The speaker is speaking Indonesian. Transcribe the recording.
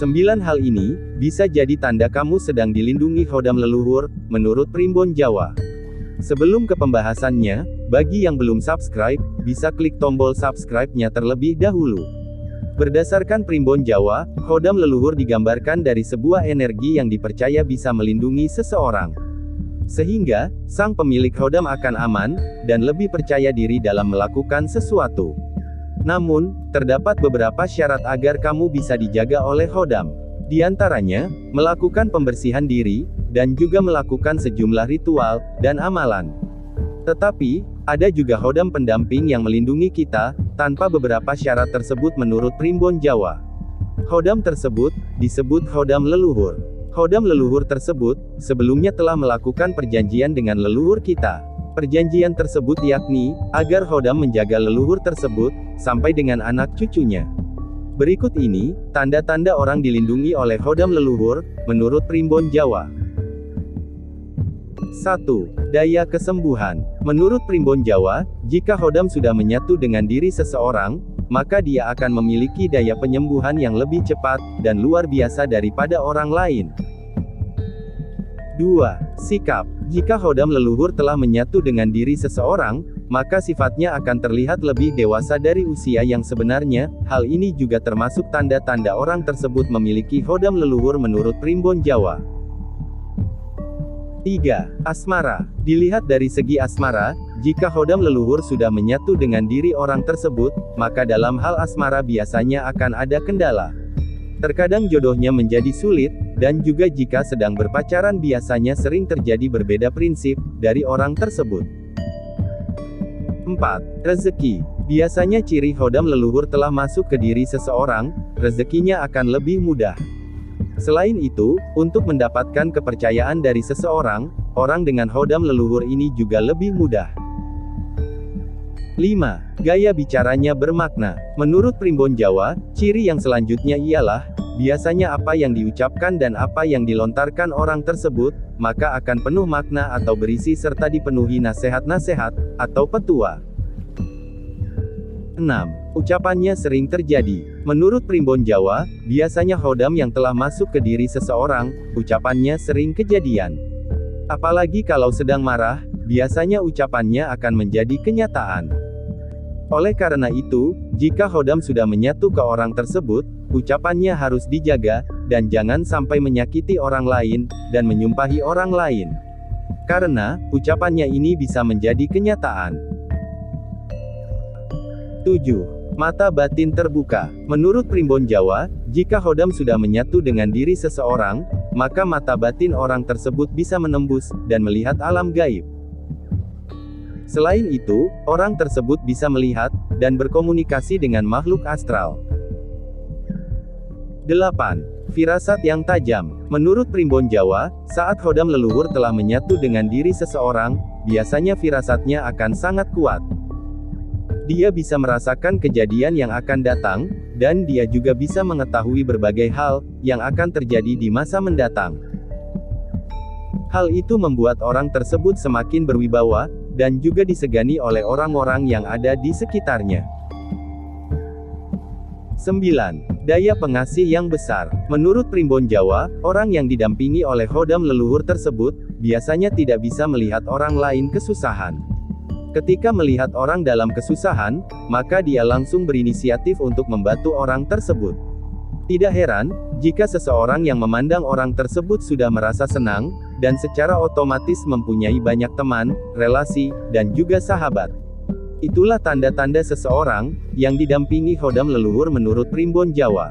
9 hal ini bisa jadi tanda kamu sedang dilindungi Khodam leluhur, menurut Primbon Jawa. Sebelum ke pembahasannya, bagi yang belum subscribe, bisa klik tombol subscribe-nya terlebih dahulu. Berdasarkan Primbon Jawa, Khodam leluhur digambarkan dari sebuah energi yang dipercaya bisa melindungi seseorang. Sehingga, sang pemilik Khodam akan aman, dan lebih percaya diri dalam melakukan sesuatu. Namun, terdapat beberapa syarat agar kamu bisa dijaga oleh Khodam. Di antaranya, melakukan pembersihan diri, dan juga melakukan sejumlah ritual, dan amalan. Tetapi, ada juga Khodam pendamping yang melindungi kita, tanpa beberapa syarat tersebut menurut Primbon Jawa. Khodam tersebut, disebut Khodam leluhur. Khodam leluhur tersebut, sebelumnya telah melakukan perjanjian dengan leluhur kita. Perjanjian tersebut yakni, agar Khodam menjaga leluhur tersebut, sampai dengan anak cucunya. Berikut ini, tanda-tanda orang dilindungi oleh Khodam leluhur, menurut Primbon Jawa. 1. Daya kesembuhan. Menurut Primbon Jawa, jika Khodam sudah menyatu dengan diri seseorang, maka dia akan memiliki daya penyembuhan yang lebih cepat, dan luar biasa daripada orang lain. 2. Sikap. Jika Khodam leluhur telah menyatu dengan diri seseorang, maka sifatnya akan terlihat lebih dewasa dari usia yang sebenarnya. Hal ini juga termasuk tanda-tanda orang tersebut memiliki Khodam leluhur menurut Primbon Jawa. 3. Asmara. Dilihat dari segi asmara, jika Khodam leluhur sudah menyatu dengan diri orang tersebut, maka dalam hal asmara biasanya akan ada kendala. Terkadang jodohnya menjadi sulit, dan juga jika sedang berpacaran biasanya sering terjadi berbeda prinsip dari orang tersebut. 4. Rezeki. Biasanya ciri Khodam leluhur telah masuk ke diri seseorang, rezekinya akan lebih mudah. Selain itu, untuk mendapatkan kepercayaan dari seseorang, orang dengan Khodam leluhur ini juga lebih mudah. 5. Gaya bicaranya bermakna. Menurut Primbon Jawa, ciri yang selanjutnya ialah, biasanya apa yang diucapkan dan apa yang dilontarkan orang tersebut, maka akan penuh makna atau berisi serta dipenuhi nasihat-nasihat, atau petua. 6. Ucapannya sering terjadi. Menurut Primbon Jawa, biasanya Khodam yang telah masuk ke diri seseorang, ucapannya sering kejadian. Apalagi kalau sedang marah, biasanya ucapannya akan menjadi kenyataan. Oleh karena itu, jika Khodam sudah menyatu ke orang tersebut, ucapannya harus dijaga, dan jangan sampai menyakiti orang lain, dan menyumpahi orang lain. Karena, ucapannya ini bisa menjadi kenyataan. 7. Mata batin terbuka. Menurut Primbon Jawa, jika Khodam sudah menyatu dengan diri seseorang, maka mata batin orang tersebut bisa menembus, dan melihat alam gaib. Selain itu, orang tersebut bisa melihat, dan berkomunikasi dengan makhluk astral. 8. Firasat yang tajam. Menurut Primbon Jawa, saat Khodam leluhur telah menyatu dengan diri seseorang, biasanya firasatnya akan sangat kuat. Dia bisa merasakan kejadian yang akan datang, dan dia juga bisa mengetahui berbagai hal, yang akan terjadi di masa mendatang. Hal itu membuat orang tersebut semakin berwibawa, dan juga disegani oleh orang-orang yang ada di sekitarnya. 9. Daya pengasih yang besar. Menurut Primbon Jawa, orang yang didampingi oleh Khodam leluhur tersebut, biasanya tidak bisa melihat orang lain kesusahan. Ketika melihat orang dalam kesusahan, maka dia langsung berinisiatif untuk membantu orang tersebut. Tidak heran, jika seseorang yang memandang orang tersebut sudah merasa senang, dan secara otomatis mempunyai banyak teman, relasi, dan juga sahabat. Itulah tanda-tanda seseorang yang didampingi Khodam leluhur menurut Primbon Jawa.